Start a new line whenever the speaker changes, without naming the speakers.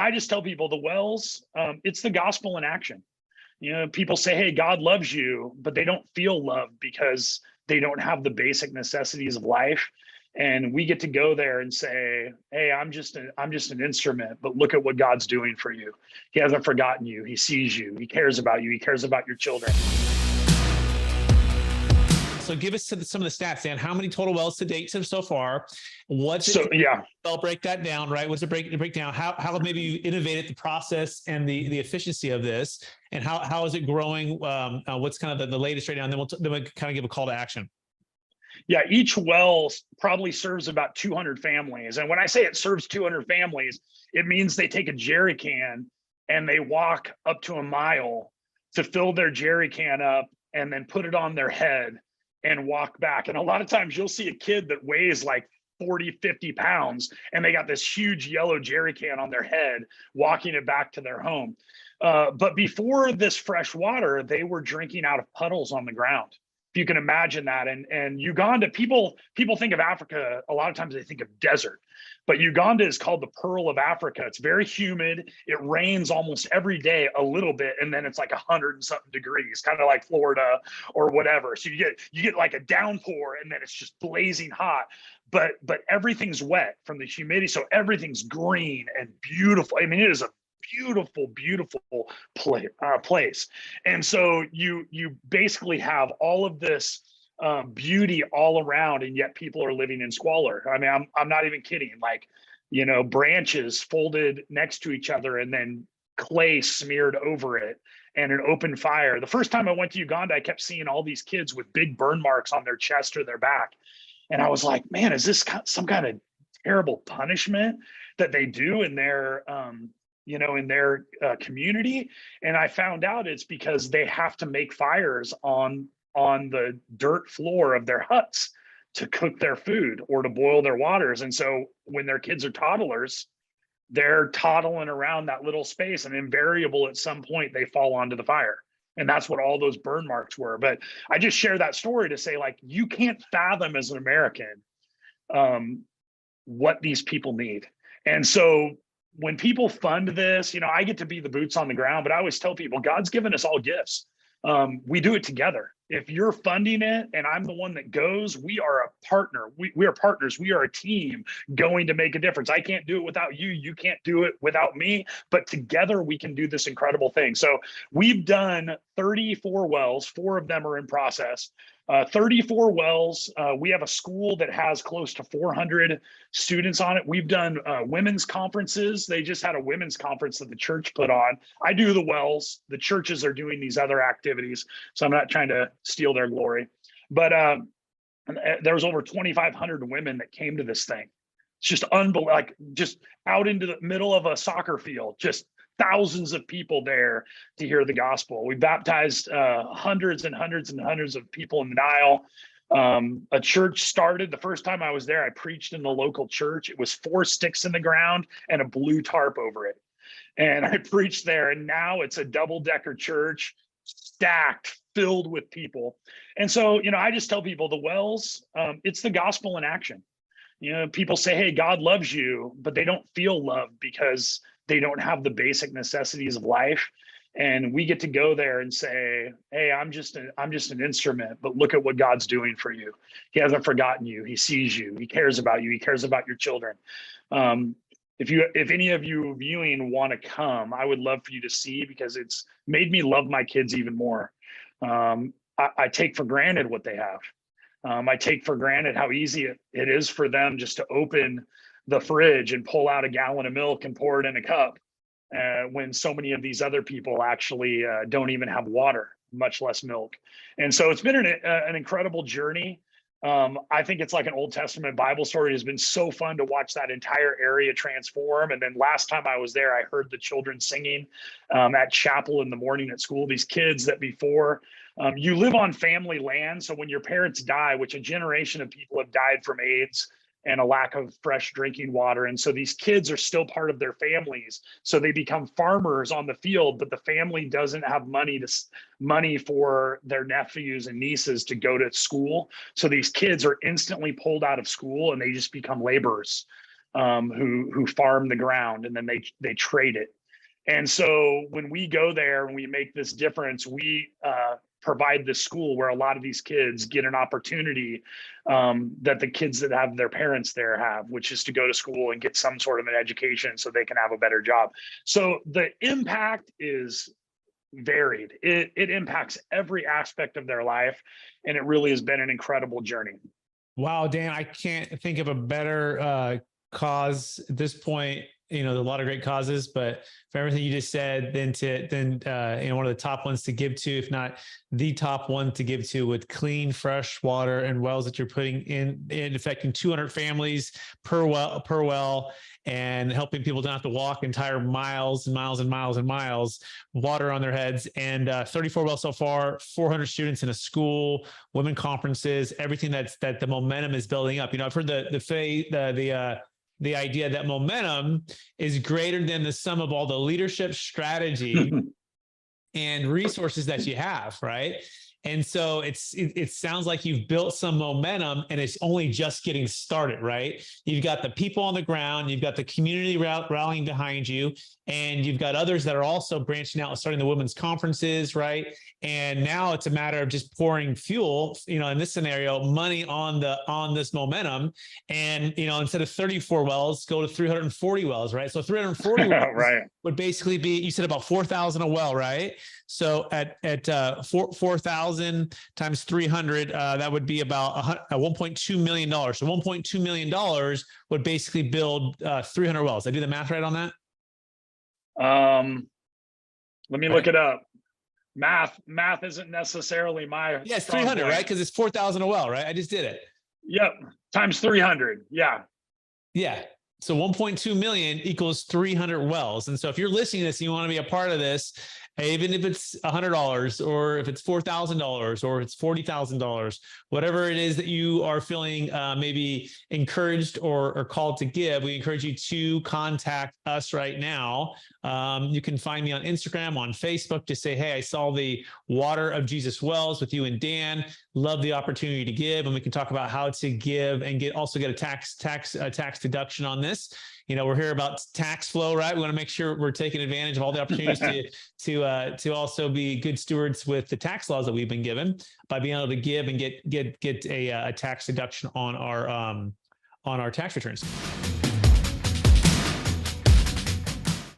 I just tell people the wells, it's the gospel in action. People say, hey, God loves you, but they don't feel love because they don't have the basic necessities of life. And we get to go there and say, hey, I'm just an instrument, but look at what God's doing for you. He hasn't forgotten you. He sees you. He cares about you. He cares about your children.
So give us some of the stats, Dan. How many total wells to date so far? What's
it? Yeah.
I'll break that down, right? What's the breakdown? How maybe you innovated the process and the efficiency of this, and how is it growing? What's kind of the latest right now? And then we'll kind of give a call to action.
Yeah, each well probably serves about 200 families. And when I say it serves 200 families, it means they take a jerry can and they walk up to a mile to fill their jerry can up and then put it on their head and walk back. And a lot of times you'll see a kid that weighs like 40, 50 pounds, and they got this huge yellow jerry can on their head, walking it back to their home. But before this fresh water, they were drinking out of puddles on the ground. If you can imagine that. And Uganda, people think of Africa, a lot of times they think of desert, but Uganda is called the Pearl of Africa. It's very humid. It rains almost every day a little bit, and then it's like 100 and something degrees, kind of like Florida or whatever. So you get like a downpour, and then it's just blazing hot. But everything's wet from the humidity, so everything's green and beautiful. I mean, it is a beautiful place. And so you basically have all of this beauty all around, and yet people are living in squalor. I mean, I'm not even kidding. Like, branches folded next to each other and then clay smeared over it and an open fire. The first time I went to Uganda, I kept seeing all these kids with big burn marks on their chest or their back. And I was like, man, is this some kind of terrible punishment that they do in their in their community? And I found out it's because they have to make fires on the dirt floor of their huts to cook their food or to boil their waters. And so when their kids are toddlers, they're toddling around that little space, and invariable at some point they fall onto the fire. And that's what all those burn marks were. But I just share that story to say, like, you can't fathom as an American what these people need. And so when people fund this, I get to be the boots on the ground, but I always tell people, God's given us all gifts. We do it together. If you're funding it and I'm the one that goes, we are a partner. We are partners. We are a team going to make a difference. I can't do it without you. You can't do it without me, but together we can do this incredible thing. So we've done 34 wells. 4 of them are in process. 34 wells. We have a school that has close to 400 students on it. We've done women's conferences. They just had a women's conference that the church put on. I do the wells. The churches are doing these other activities, so I'm not trying to steal their glory. But there was over 2,500 women that came to this thing. It's just unbelievable, like just out into the middle of a soccer field, just thousands of people there to hear the gospel. We baptized hundreds and hundreds and hundreds of people in the Nile. A church started. The first time I was there, I preached in the local church. It was 4 sticks in the ground and a blue tarp over it. And I preached there, and now it's a double-decker church, stacked, filled with people. And so, I just tell people the wells, it's the gospel in action. People say, hey, God loves you, but they don't feel love because they don't have the basic necessities of life. And we get to go there and say, hey, I'm just an instrument, but look at what God's doing for you. He hasn't forgotten you. He sees you. He cares about you. He cares about your children. If any of you viewing want to come, I would love for you to see, because it's made me love my kids even more. I take for granted what they have. I take for granted how easy it is for them just to open the fridge and pull out a gallon of milk and pour it in a cup, when so many of these other people actually don't even have water, much less milk. And so it's been an incredible journey. I think it's like an Old Testament Bible story. It has been so fun to watch that entire area transform. And then last time I was there, I heard the children singing at chapel in the morning at school. These kids that before, you live on family land. So when your parents die, which a generation of people have died from AIDS and a lack of fresh drinking water. And so these kids are still part of their families. So they become farmers on the field, but the family doesn't have money for their nephews and nieces to go to school. So these kids are instantly pulled out of school and they just become laborers. who farm the ground, and then they trade it. And so when we go there and we make this difference, we provide this school where a lot of these kids get an opportunity that the kids that have their parents there have, which is to go to school and get some sort of an education so they can have a better job. So the impact is varied. It impacts every aspect of their life, and it really has been an incredible journey.
Wow, Dan, I can't think of a better cause at this point. You know, there are a lot of great causes, but for everything you just said, then one of the top ones to give to, if not the top one to give to, with clean, fresh water and wells that you're putting in affecting 200 families per well, and helping people not have to walk entire miles and miles and miles and miles, water on their heads, and 34 wells so far, 400 students in a school, women conferences, everything that the momentum is building up. You know, I've heard the idea that momentum is greater than the sum of all the leadership strategy and resources that you have, right? And so it sounds like you've built some momentum, and it's only just getting started, right? You've got the people on the ground, you've got the community rallying behind you, and you've got others that are also branching out and starting the women's conferences, right? And now it's a matter of just pouring fuel, you know, in this scenario, money on this momentum. And, you know, instead of 34 wells, go to 340 wells, right? So 340 wells
right.
would basically be, you said about 4,000 a well, right? So at 4,000 times 300, that would be about $1.2 million. So $1.2 million would basically build 300 wells. Did I do the math right on that?
Let me look it up. Math isn't necessarily my.
Yeah, it's 300, right? Because it's 4,000 a well, right? I just did it.
Yep, times 300. Yeah.
Yeah. So 1.2 million equals 300 wells. And so if you're listening to this and you want to be a part of this, even if it's $100 or if it's $4,000 or it's $40,000, whatever it is that you are feeling maybe encouraged or called to give, we encourage you to contact us right now. You can find me on Instagram, on Facebook, to say, hey, I saw the Water of Jesus Wells with you and Dan. Love the opportunity to give, and we can talk about how to give and also get a tax deduction on this. You know, we're here about tax flow, right? We want to make sure we're taking advantage of all the opportunities to also be good stewards with the tax laws that we've been given by being able to give and get a tax deduction on our tax returns.